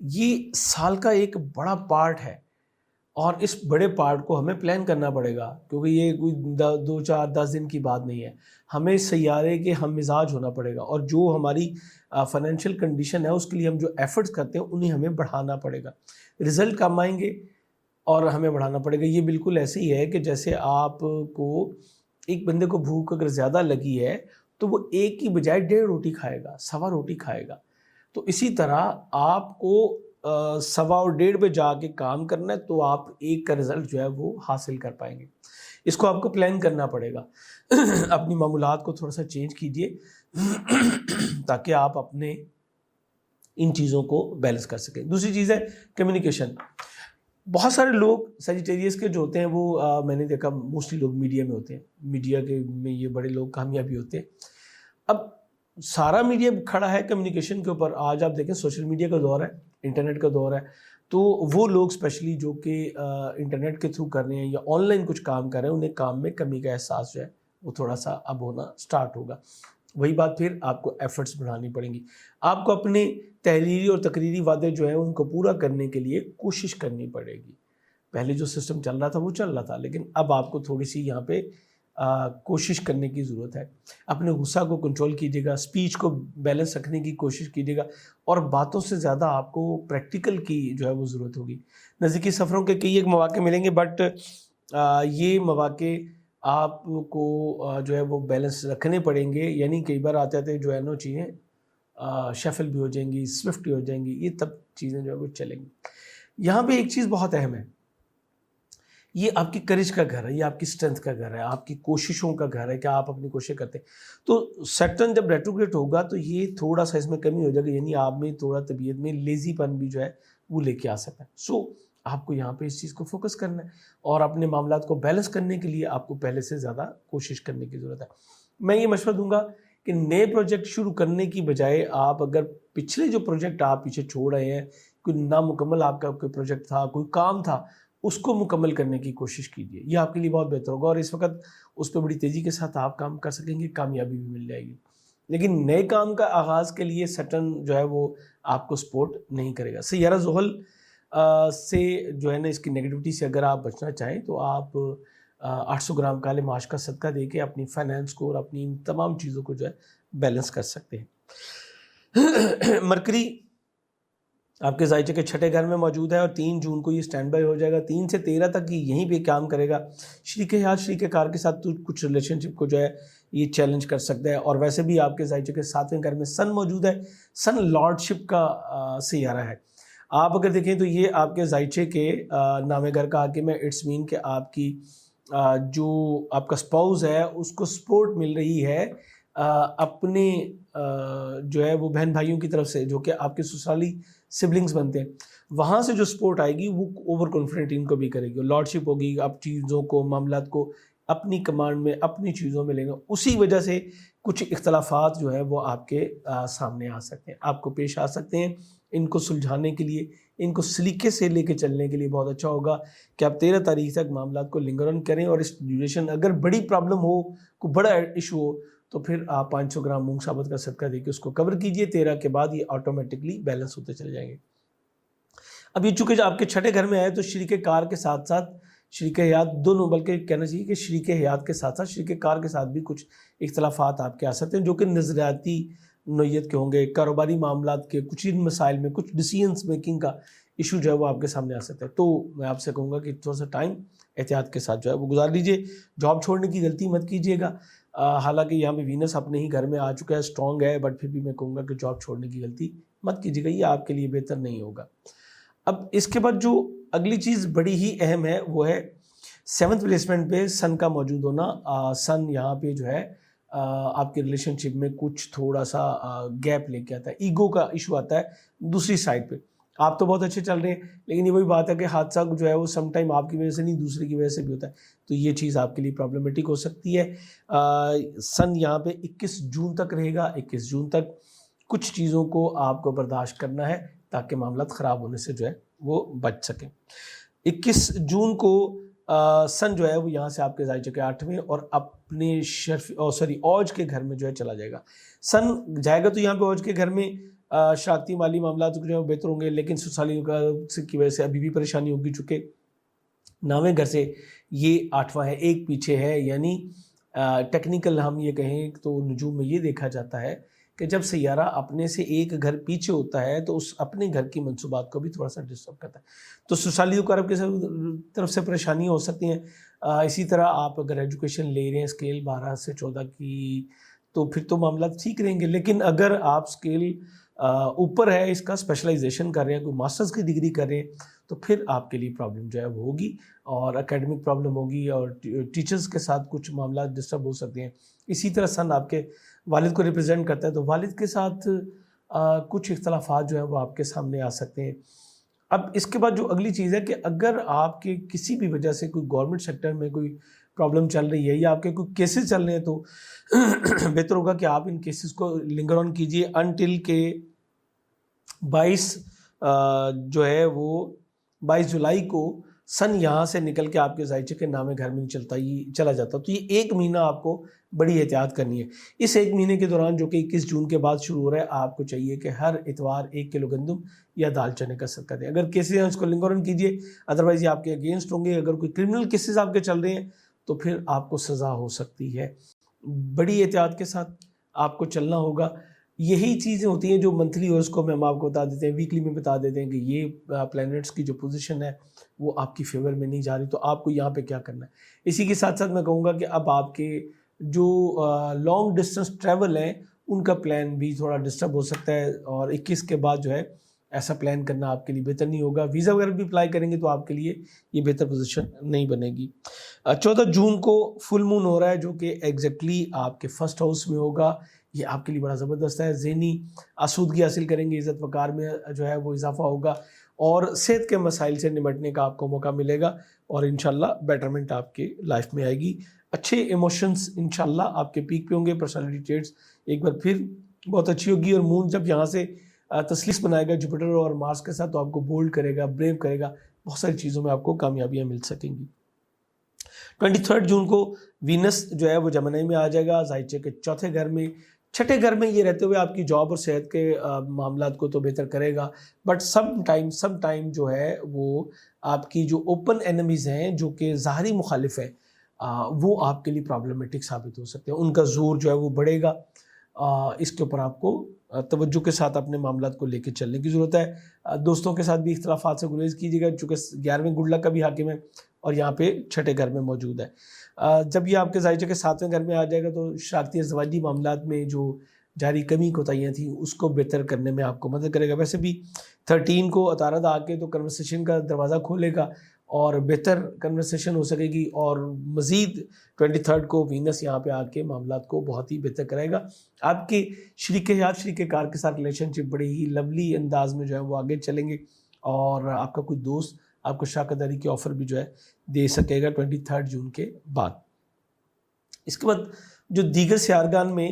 یہ سال کا ایک بڑا پارٹ ہے اور اس بڑے پارٹ کو ہمیں پلان کرنا پڑے گا, کیونکہ یہ کوئی 2 4 10 دن کی بات نہیں ہے. ہمیں سیارے کے ہم مزاج ہونا پڑے گا, اور جو ہماری فائنینشیل کنڈیشن ہے اس کے لیے ہم جو ایفرٹس کرتے ہیں انہیں ہمیں بڑھانا پڑے گا. رزلٹ کم آئیں گے اور ہمیں بڑھانا پڑے گا. یہ بالکل ایسے ہی ہے کہ جیسے آپ کو ایک بندے کو بھوک اگر زیادہ لگی ہے تو وہ ایک کی بجائے 1.5 روٹی کھائے گا, 1.25 روٹی کھائے گا. تو اسی طرح آپ کو 1.25 اور 1.5 پہ جا کے کام کرنا ہے تو آپ ایک کا رزلٹ جو ہے وہ حاصل کر پائیں گے. اس کو آپ کو پلان کرنا پڑے گا. اپنی معمولات کو تھوڑا سا چینج کیجئے تاکہ آپ اپنے ان چیزوں کو بیلنس کر سکیں. دوسری چیز ہے کمیونیکیشن. بہت سارے لوگ سیجیٹیریس کے جو ہوتے ہیں وہ میں نے دیکھا موسٹلی لوگ میڈیا میں ہوتے ہیں, میڈیا کے میں یہ بڑے لوگ کامیابی ہوتے ہیں. اب سارا میڈیا کھڑا ہے کمیونیکیشن کے اوپر. آج آپ دیکھیں سوشل میڈیا کا دور ہے, انٹرنیٹ کا دور ہے, تو وہ لوگ اسپیشلی جو کہ انٹرنیٹ کے تھرو کر رہے ہیں یا آن لائن کچھ کام کر رہے ہیں, انہیں کام میں کمی کا احساس جو ہے وہ تھوڑا سا اب ہونا سٹارٹ ہوگا. وہی بات پھر آپ کو ایفرٹس بڑھانی پڑیں گی. آپ کو اپنے تحریری اور تقریری وعدے جو ہیں ان کو پورا کرنے کے لیے کوشش کرنی پڑے گی. پہلے جو سسٹم چل رہا تھا وہ چل رہا تھا, لیکن اب آپ کو تھوڑی سی یہاں پہ کوشش کرنے کی ضرورت ہے. اپنے غصہ کو کنٹرول کیجیے گا, اسپیچ کو بیلنس رکھنے کی کوشش کیجیے گا, اور باتوں سے زیادہ آپ کو پریکٹیکل کی جو ہے وہ ضرورت ہوگی. نزدیکی سفروں کے کئی ایک مواقع ملیں گے, بٹ یہ مواقع آپ کو جو ہے وہ بیلنس رکھنے پڑیں گے. یعنی کئی بار آتے آتے جو ہے نا چیزیں شفل بھی ہو جائیں گی, سوئفٹ بھی ہو جائیں گی, یہ تب چیزیں جو ہے وہ چلیں گی. یہاں پہ ایک چیز بہت اہم ہے, یہ آپ کی کریج کا گھر ہے, یہ آپ کی اسٹرینتھ کا گھر ہے, آپ کی کوششوں کا گھر ہے کہ آپ اپنی کوشش کرتے ہیں. تو سیٹرن جب ریٹروگریڈ ہوگا تو یہ تھوڑا سا اس میں کمی ہو جائے گی, یعنی آپ میں تھوڑا طبیعت میں لیزی پن بھی جو ہے وہ لے کے آ سکتا ہے. سو آپ کو یہاں پہ اس چیز کو فوکس کرنا ہے, اور اپنے معاملات کو بیلنس کرنے کے لیے آپ کو پہلے سے زیادہ کوشش کرنے کی ضرورت ہے. میں یہ مشورہ دوں گا کہ نئے پروجیکٹ شروع کرنے کی بجائے آپ اگر پچھلے جو پروجیکٹ آپ پیچھے چھوڑ رہے ہیں, کوئی نامکمل آپ کا کوئی پروجیکٹ تھا, کوئی کام تھا, اس کو مکمل کرنے کی کوشش کیجیے. یہ آپ کے لیے بہت بہتر ہوگا, اور اس وقت اس پہ بڑی تیزی کے ساتھ آپ کام کر سکیں گے, کامیابی بھی مل جائے گی. لیکن نئے کام کا آغاز کے لیے سیٹرن جو ہے وہ آپ کو سپورٹ نہیں کرے گا. سیارہ زحل سے جو ہے نا اس کی نیگیٹیوٹی سے اگر آپ بچنا چاہیں تو آپ 800 گرام کالے ماش کا صدقہ دے کے اپنی فائنینس کو اور اپنی ان تمام چیزوں کو جو ہے بیلنس کر سکتے ہیں. مرکری آپ کے ذائچے کے چھٹے گھر میں موجود ہے, اور 3 جون کو یہ سٹینڈ بائی ہو جائے گا. 3 سے 13 تک یہیں پہ کام کرے گا. شریک حیات شریک کار کے ساتھ کچھ ریلیشن شپ کو جو ہے یہ چیلنج کر سکتا ہے. اور ویسے بھی آپ کے ذائچے کے 7ویں گھر میں سن موجود ہے. سن لارڈ شپ کا سیارہ ہے. آپ اگر دیکھیں تو یہ آپ کے ذائچے کے نامے گھر کا حاکم ہے. اٹس مین کہ آپ کی جو آپ کا اسپاؤز ہے اس کو سپورٹ مل رہی ہے اپنے جو ہے وہ بہن بھائیوں کی طرف سے, جو کہ آپ کے سسرالی سبلنگز بنتے ہیں. وہاں سے جو سپورٹ آئے گی وہ اوور کانفیڈنٹ ان کو بھی کرے گی. لارڈ شپ ہوگی, آپ چیزوں کو معاملات کو اپنی کمانڈ میں اپنی چیزوں میں لیں گے. اسی وجہ سے کچھ اختلافات جو ہے وہ آپ کے سامنے آ سکتے ہیں, آپ کو پیش آ سکتے ہیں. ان کو سلجھانے کے لیے, ان کو سلیقے سے لے کے چلنے کے لیے بہت اچھا ہوگا کہ آپ 13 تاریخ تک معاملات کو لنگر آن کریں. اور اس ڈیوریشن اگر بڑی پرابلم ہو, کوئی بڑا ایشو ہو, تو پھر آپ 500 گرام مونگ ثابت کا صدقہ دے کے اس کو کور کیجئے. 13 کے بعد یہ آٹومیٹکلی بیلنس ہوتے چلے جائیں گے. اب یہ چونکہ آپ کے چھٹے گھر میں آئے تو شریک کار کے ساتھ ساتھ شریک حیات دونوں, بلکہ کہنا چاہیے کہ شریک حیات کے ساتھ ساتھ شریک کار کے ساتھ بھی کچھ اختلافات آپ کے آ سکتے ہیں, جو کہ نظریاتی نوعیت کے ہوں گے. کاروباری معاملات کے کچھ ان مسائل میں کچھ ڈیسیژنس میکنگ کا ایشو جو ہے وہ آپ کے سامنے آ سکتا ہے. تو میں آپ سے کہوں گا کہ تھوڑا سا ٹائم احتیاط کے ساتھ جو ہے وہ گزار لیجیے. جاب چھوڑنے کی غلطی مت کیجیے گا. حالانکہ یہاں پہ وینس اپنے ہی گھر میں آ چکا ہے, اسٹرانگ ہے, بٹ پھر بھی میں کہوں گا کہ جاب چھوڑنے کی غلطی مت کیجیے گا, یہ آپ کے لیے بہتر نہیں ہوگا. اب اس کے بعد جو اگلی چیز بڑی ہی اہم ہے وہ ہے 7th پلیسمنٹ پہ سن کا موجود ہونا. سن یہاں پہ جو ہے آپ کے ریلیشن شپ میں کچھ تھوڑا سا گیپ لے کے آتا ہے, ایگو کا ایشو آتا ہے دوسری سائڈ پہ. آپ تو بہت اچھے چل رہے ہیں, لیکن یہ وہی بات ہے کہ حادثہ جو ہے وہ سم ٹائم آپ کی وجہ سے نہیں دوسرے کی وجہ سے بھی ہوتا ہے. تو یہ چیز آپ کے لیے پرابلمٹک ہو سکتی ہے. سن یہاں پہ 21 جون تک رہے گا. 21 جون تک کچھ چیزوں کو آپ کو برداشت کرنا ہے تاکہ معاملات خراب ہونے سے جو ہے وہ بچ سکیں. 21 جون کو سن جو ہے وہ یہاں سے آپ کے زائچے کے 8ویں اور اپنے اوج کے گھر میں جو ہے چلا جائے گا. سن جائے گا تو یہاں پہ اوج کے گھر میں شراکتی مالی معاملات جو ہے وہ بہتر ہوں گے، لیکن سسرالی کی وجہ سے ابھی بھی پریشانی ہوگی، چونکہ 9ویں گھر سے یہ 8واں ہے، ایک پیچھے ہے. یعنی ٹیکنیکل ہم یہ کہیں تو نجوم میں یہ دیکھا جاتا ہے کہ جب سیارہ اپنے سے ایک گھر پیچھے ہوتا ہے تو اس اپنے گھر کی منصوبات کو بھی تھوڑا سا ڈسٹرب کرتا ہے، تو سسرالی اقارب کی طرف سے پریشانی ہو سکتی ہیں. اسی طرح آپ اگر ایجوکیشن لے رہے ہیں اسکیل 12 سے 14 کی تو پھر تو معاملات ٹھیک رہیں گے، لیکن اگر آپ اسکیل اوپر ہے، اس کا اسپیشلائزیشن کر رہے ہیں، کوئی ماسٹرز کی ڈگری کر رہے ہیں، تو پھر آپ کے لیے پرابلم جو ہے وہ ہوگی، اور اکیڈمک پرابلم ہوگی، اور ٹیچرز کے ساتھ کچھ معاملات ڈسٹرب ہو سکتے ہیں. اسی طرح سن آپ کے والد کو ریپرزینٹ کرتا ہے، تو والد کے ساتھ کچھ اختلافات جو ہیں وہ آپ کے سامنے آ سکتے ہیں. اب اس کے بعد جو اگلی چیز ہے کہ اگر آپ کے کسی بھی وجہ سے کوئی گورنمنٹ سیکٹر میں کوئی پرابلم چل رہی ہے یا آپ کے کوئی کیسز چل رہے ہیں، تو بہتر ہوگا کہ آپ ان کیسز کو لنگر آن کیجئے انٹل کہ 22 جو ہے وہ 22 جولائی کو سن یہاں سے نکل کے آپ کے زائچے کے 9ویں گھر میں چلا جاتا. تو یہ ایک مہینہ آپ کو بڑی احتیاط کرنی ہے. اس ایک مہینے کے دوران جو کہ 21 جون کے بعد شروع ہو رہا ہے، آپ کو چاہیے کہ ہر اتوار 1 کلو گندم یا دال چنے کا صدقہ دیں. اگر کیسز ہیں اس کو لنگر آن کیجیے، ادروائز یہ آپ کے اگینسٹ ہوں گے. اگر کوئی کرمنل کیسز آپ کے چل رہے ہیں تو پھر آپ کو سزا ہو سکتی ہے. بڑی احتیاط کے ساتھ آپ کو چلنا ہوگا. یہی چیزیں ہوتی ہیں جو منتھلی ہورس کو میں ہم آپ کو بتا دیتے ہیں، ویکلی میں بتا دیتے ہیں کہ یہ پلینٹس کی جو پوزیشن ہے وہ آپ کی فیور میں نہیں جا رہی، تو آپ کو یہاں پہ کیا کرنا ہے. اسی کے ساتھ ساتھ میں کہوں گا کہ اب آپ کے جو لانگ ڈسٹنس ٹریول ہیں ان کا پلان بھی تھوڑا ڈسٹرب ہو سکتا ہے، اور 21 کے بعد جو ہے ایسا پلان کرنا آپ کے لیے بہتر نہیں ہوگا. ویزا وغیرہ بھی اپلائی کریں گے تو آپ کے لیے یہ بہتر پوزیشن نہیں بنے گی. 14 جون کو فل مون ہو رہا ہے جو کہ ایگزیکٹلی آپ کے فرسٹ ہاؤس میں ہوگا. یہ آپ کے لیے بڑا زبردست ہے. ذہنی آسودگی حاصل کریں گے، عزت وقار میں جو ہے وہ اضافہ ہوگا، اور صحت کے مسائل سے نمٹنے کا آپ کو موقع ملے گا، اور انشاءاللہ بیٹرمنٹ آپ کے لائف میں آئے گی. اچھے ایموشنز انشاءاللہ آپ کے پیک پہ ہوں گے. پرسنالٹی ٹریٹس ایک بار پھر بہت اچھی ہوگی، اور مون جب یہاں سے تسلیس بنائے گا جوپیٹر اور مارس کے ساتھ تو آپ کو بولڈ کرے گا، بریو کرے گا، بہت ساری چیزوں میں آپ کو کامیابیاں مل سکیں گی. 23 جون کو وینس جو ہے وہ جمنائی میں آ جائے گا، زائچے کے 4تھے گھر میں. 6ٹھے گھر میں یہ رہتے ہوئے آپ کی جاب اور صحت کے معاملات کو تو بہتر کرے گا، بٹ سم ٹائم جو ہے وہ آپ کی جو اوپن اینمیز ہیں جو کہ ظاہری مخالف ہیں وہ آپ کے لیے پرابلمٹک ثابت ہو سکتے ہیں. ان کا زور جو ہے وہ بڑھے گا. اس کے اوپر آپ کو توجہ کے ساتھ اپنے معاملات کو لے کے چلنے کی ضرورت ہے. دوستوں کے ساتھ بھی اختلافات سے گریز کیجیے گا، چونکہ 11ویں گڈ لک کا بھی حاکم ہے اور یہاں پہ 6ٹھے گھر میں موجود ہے. جب یہ آپ کے زائچے کے 7ویں گھر میں آ جائے گا تو شراکتی ازدواجی معاملات میں جو جاری کمی کوتاہیاں تھیں اس کو بہتر کرنے میں آپ کو مدد کرے گا. ویسے بھی 13 کو عطارد آ کے تو کنورسیشن کا دروازہ کھولے گا اور بہتر کنورسیشن ہو سکے گی، اور مزید 23 کو وینس یہاں پہ آ کے معاملات کو بہت ہی بہتر کرے گا. آپ کے شریک حیات شریک کار کے ساتھ ریلیشن شپ بڑے ہی لولی انداز میں جو ہے وہ آگے چلیں گے، اور آپ کا کوئی دوست آپ کو شراکت داری کی آفر بھی جو ہے دے سکے گا 23 جون کے بعد. اس کے بعد جو دیگر سیارگان میں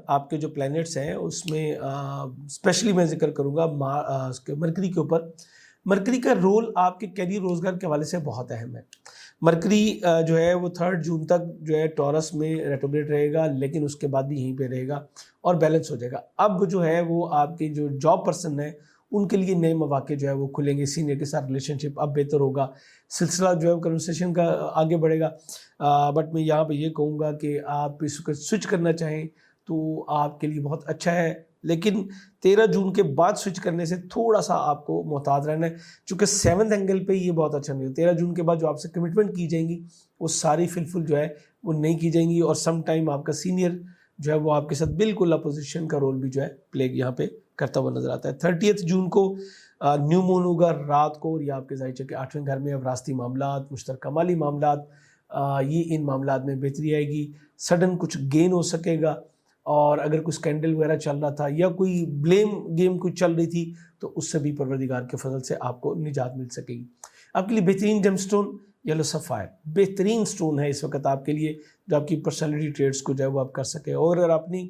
آپ کے جو پلینٹس ہیں اس میں اسپیشلی میں ذکر کروں گا مرکری کے اوپر. مرکری کا رول آپ کے کیریئر روزگار کے حوالے سے بہت اہم ہے. مرکری جو ہے وہ 3 جون تک جو ہے ٹورس میں ریٹروگریڈ رہے گا، لیکن اس کے بعد بھی یہیں پہ رہے گا اور بیلنس ہو جائے گا. اب جو ہے وہ آپ کے جو جاب پرسن ہیں ان کے لیے نئے مواقع جو ہے وہ کھلیں گے. سینئر کے ساتھ ریلیشن شپ اب بہتر ہوگا، سلسلہ جو ہے کنورسیشن کا آگے بڑھے گا. بٹ میں یہاں پہ یہ کہوں گا کہ آپ اس کو سوئچ کرنا چاہیں تو آپ کے لیے بہت اچھا ہے، لیکن 13 جون کے بعد سوئچ کرنے سے تھوڑا سا آپ کو محتاط رہنا ہے، چونکہ 7 اینگل پہ یہ بہت اچھا نہیں ہے. 13 جون کے بعد جو آپ سے کمٹمنٹ کی جائیں گی وہ ساری فلفل جو ہے وہ نہیں کی جائیں گی، اور سم ٹائم آپ کا سینئر جو ہے وہ آپ کے ساتھ بالکل اپوزیشن کا رول بھی جو ہے پلے یہاں پہ کرتا ہوا نظر آتا ہے. 30 جون کو نیو مون ہوگا رات کو، اور یہ آپ کے زائچے کے 8ویں گھر میں. وراثتی معاملات، مشترکہ مالی معاملات، یہ ان معاملات میں بہتری آئے گی. سڈن کچھ گین ہو سکے گا، اور اگر کوئی سکینڈل وغیرہ چل رہا تھا یا کوئی بلیم گیم کوئی چل رہی تھی تو اس سے بھی پروردگار کے فضل سے آپ کو نجات مل سکے گی. آپ کے لیے بہترین جم سٹون یلو سفائر بہترین سٹون ہے اس وقت آپ کے لیے، جو آپ کی پرسنالٹی ٹریٹس کو جو ہے وہ آپ کر سکے. اور اگر اپنی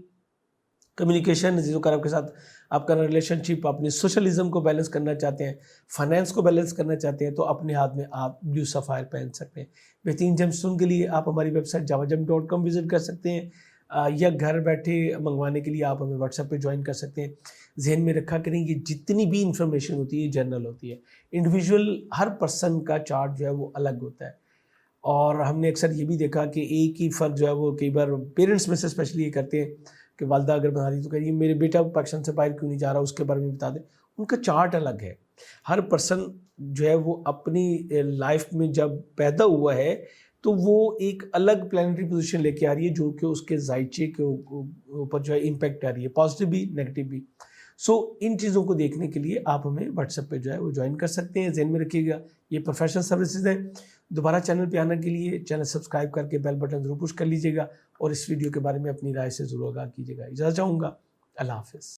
کمیونیکیشن عزیز و کرام کے ساتھ آپ کا ریلیشن شپ، اپنی سوشلزم کو بیلنس کرنا چاہتے ہیں، فائنینس کو بیلنس کرنا چاہتے ہیں، تو اپنے ہاتھ میں آپ بلیو سفائر پہن سکتے ہیں۔ بہترین جیم اسٹون کے لیے آپ ہماری ویب سائٹ javagem.com وزٹ کر سکتے ہیں، یا گھر بیٹھے منگوانے کے لیے آپ ہمیں واٹس ایپ پہ جوائن کر سکتے ہیں۔ ذہن میں رکھا کریں یہ جتنی بھی انفارمیشن ہوتی ہے یہ جنرل ہوتی ہے، انڈیویجول ہر پرسن کا چارٹ جو ہے وہ الگ ہوتا ہے، اور ہم نے اکثر یہ بھی دیکھا کہ ایک ہی فرق جو ہے وہ کئی بار پیرنٹس میں سے اسپیشلی یہ کرتے ہیں کہ والدہ اگر بنا دی تو کہیے میرے بیٹا پاکستان سے باہر کیوں نہیں جا رہا، اس کے بارے میں بتا دیں۔ ان کا چارٹ الگ ہے، ہر پرسن جو ہے وہ اپنی لائف میں جب پیدا ہوا ہے تو وہ ایک الگ پلانٹری پوزیشن لے کے آ رہی ہے جو کہ اس کے ذائچے کے اوپر جو ہے امپیکٹ آ رہی ہے، پازیٹیو بھی نیگیٹو بھی۔ سو ان چیزوں کو دیکھنے کے لیے آپ ہمیں واٹس ایپ پہ جو ہے وہ جوائن کر سکتے ہیں۔ ذہن میں رکھیے گا یہ پروفیشنل سروسز ہیں۔ دوبارہ چینل پہ آنے کے لیے چینل سبسکرائب کر کے بیل بٹن ضرور پش کر لیجیے گا، اور اس ویڈیو کے بارے میں اپنی رائے سے ضرور آگاہ کیجیے گا۔ اجازت چاہوں گا، اللہ حافظ۔